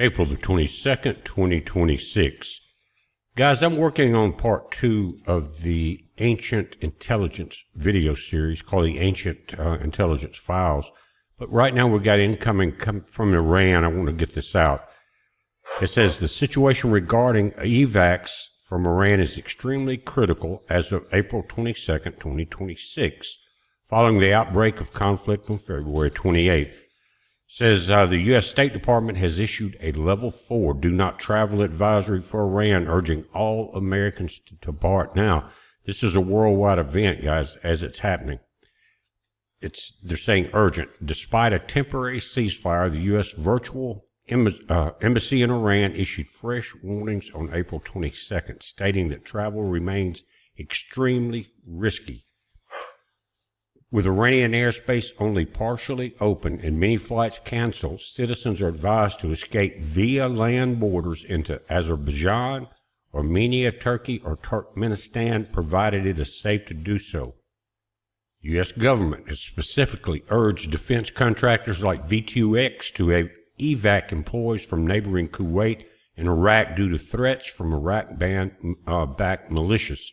April the 22nd, 2026. Guys, I'm working on part 2 of the Ancient Intelligence video series called the Ancient Intelligence Files. But right now we've got incoming from Iran. I want to get this out. It says the situation regarding evacs from Iran is extremely critical as of April 22nd, 2026, following the outbreak of conflict on February 28th. Says the U.S. State Department has issued a level 4 do not travel advisory for Iran, urging all Americans to depart. Now, this is a worldwide event, guys, as it's happening. They're saying urgent. Despite a temporary ceasefire, the U.S. virtual embassy in Iran issued fresh warnings on April 22nd, stating that travel remains extremely risky. With Iranian airspace only partially open and many flights canceled, citizens are advised to escape via land borders into Azerbaijan, Armenia, Turkey, or Turkmenistan, provided it is safe to do so. U.S. government has specifically urged defense contractors like V2X to evac employees from neighboring Kuwait and Iraq due to threats from Iraq-backed militias.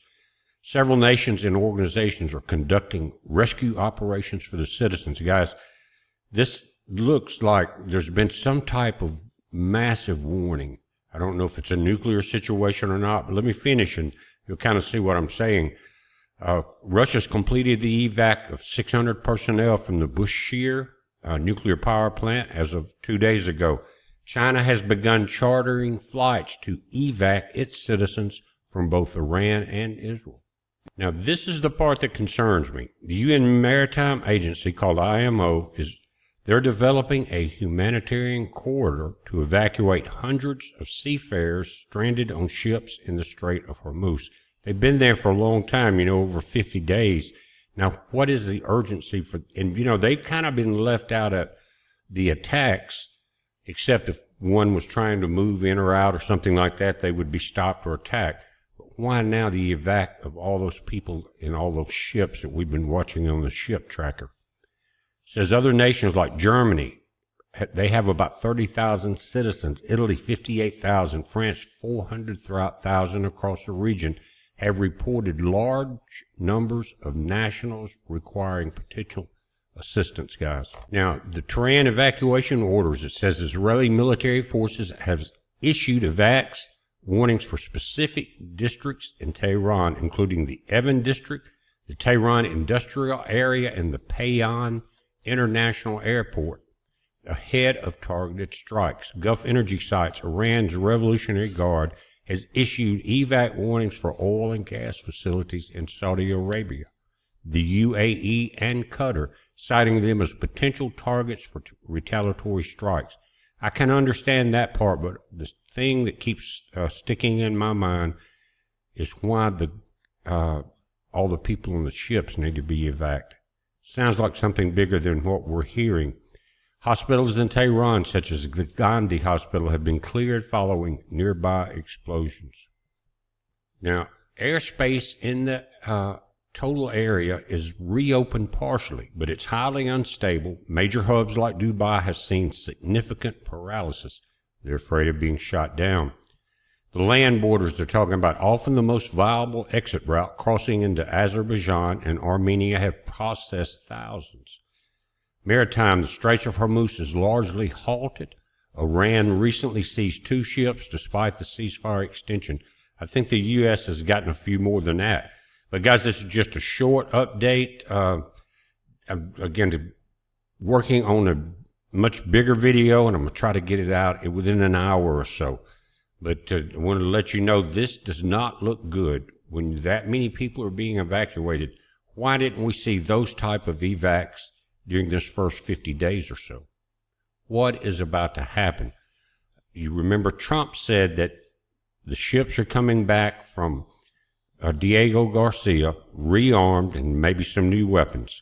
Several nations and organizations are conducting rescue operations for the citizens. Guys, this looks like there's been some type of massive warning. I don't know if it's a nuclear situation or not, but let me finish and you'll kind of see what I'm saying. Russia's completed the evac of 600 personnel from the Bushehr nuclear power plant as of 2 days ago. China has begun chartering flights to evac its citizens from both Iran and Israel. Now, this is the part that concerns me. The UN Maritime Agency, called IMO, they're developing a humanitarian corridor to evacuate hundreds of seafarers stranded on ships in the Strait of Hormuz. They've been there for a long time, over 50 days. Now, what is the urgency for, and they've kind of been left out of the attacks, except if one was trying to move in or out or something like that, they would be stopped or attacked. Why now the evac of all those people in all those ships that we've been watching on the ship tracker? It says other nations like Germany, they have about 30,000 citizens, Italy 58,000, France 400,000 across the region, have reported large numbers of nationals requiring potential assistance, guys. Now, the Tehran evacuation orders, it says Israeli military forces have issued evacs warnings for specific districts in Tehran, including the Evan district, the Tehran industrial area, and the Payan International Airport, ahead of targeted strikes. Gulf energy sites, Iran's Revolutionary Guard, has issued evac warnings for oil and gas facilities in Saudi Arabia, the UAE, and Qatar, citing them as potential targets for retaliatory strikes. I can understand that part, but the thing that keeps sticking in my mind is why all the people on the ships need to be evacuated. Sounds like something bigger than what we're hearing. Hospitals in Tehran, such as the Gandhi Hospital, have been cleared following nearby explosions. Now, airspace in the total area is reopened partially, but it's highly unstable. Major hubs like Dubai have seen significant paralysis. They're afraid of being shot down. The land borders they're talking about, often the most viable exit route, crossing into Azerbaijan and Armenia, have processed thousands. Maritime, the Straits of Hormuz is largely halted. Iran recently seized 2 ships despite the ceasefire extension. I think the U.S. has gotten a few more than that. But guys, this is just a short update. Again, working on a much bigger video, and I'm going to try to get it out within an hour or so. But I want to let you know this does not look good. When that many people are being evacuated, why didn't we see those type of evacs during this first 50 days or so? What is about to happen? You remember Trump said that the ships are coming back from Diego Garcia, rearmed and maybe some new weapons.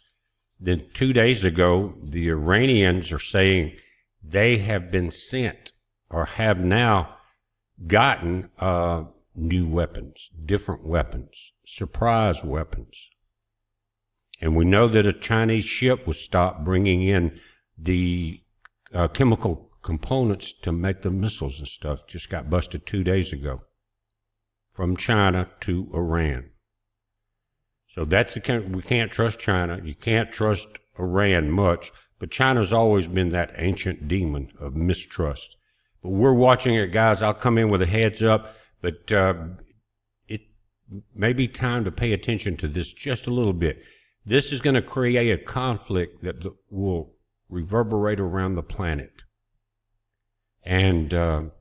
Then 2 days ago, the Iranians are saying they have been sent or have now gotten new weapons, different weapons, surprise weapons. And we know that a Chinese ship was stopped bringing in the chemical components to make the missiles and stuff just got busted 2 days ago from China to Iran. So that's the kind, we can't trust China. You can't trust Iran much, but China's always been that ancient demon of mistrust. But we're watching it, guys. I'll come in with a heads up, but it may be time to pay attention to this just a little bit. This is going to create a conflict that will reverberate around the planet. And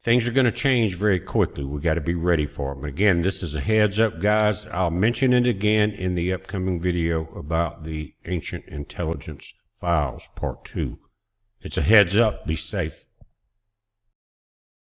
things are going to change very quickly. We got to be ready for them. Again, this is a heads up, guys. I'll mention it again in the upcoming video about the Ancient Intelligence Files, Part 2. It's a heads up. Be safe.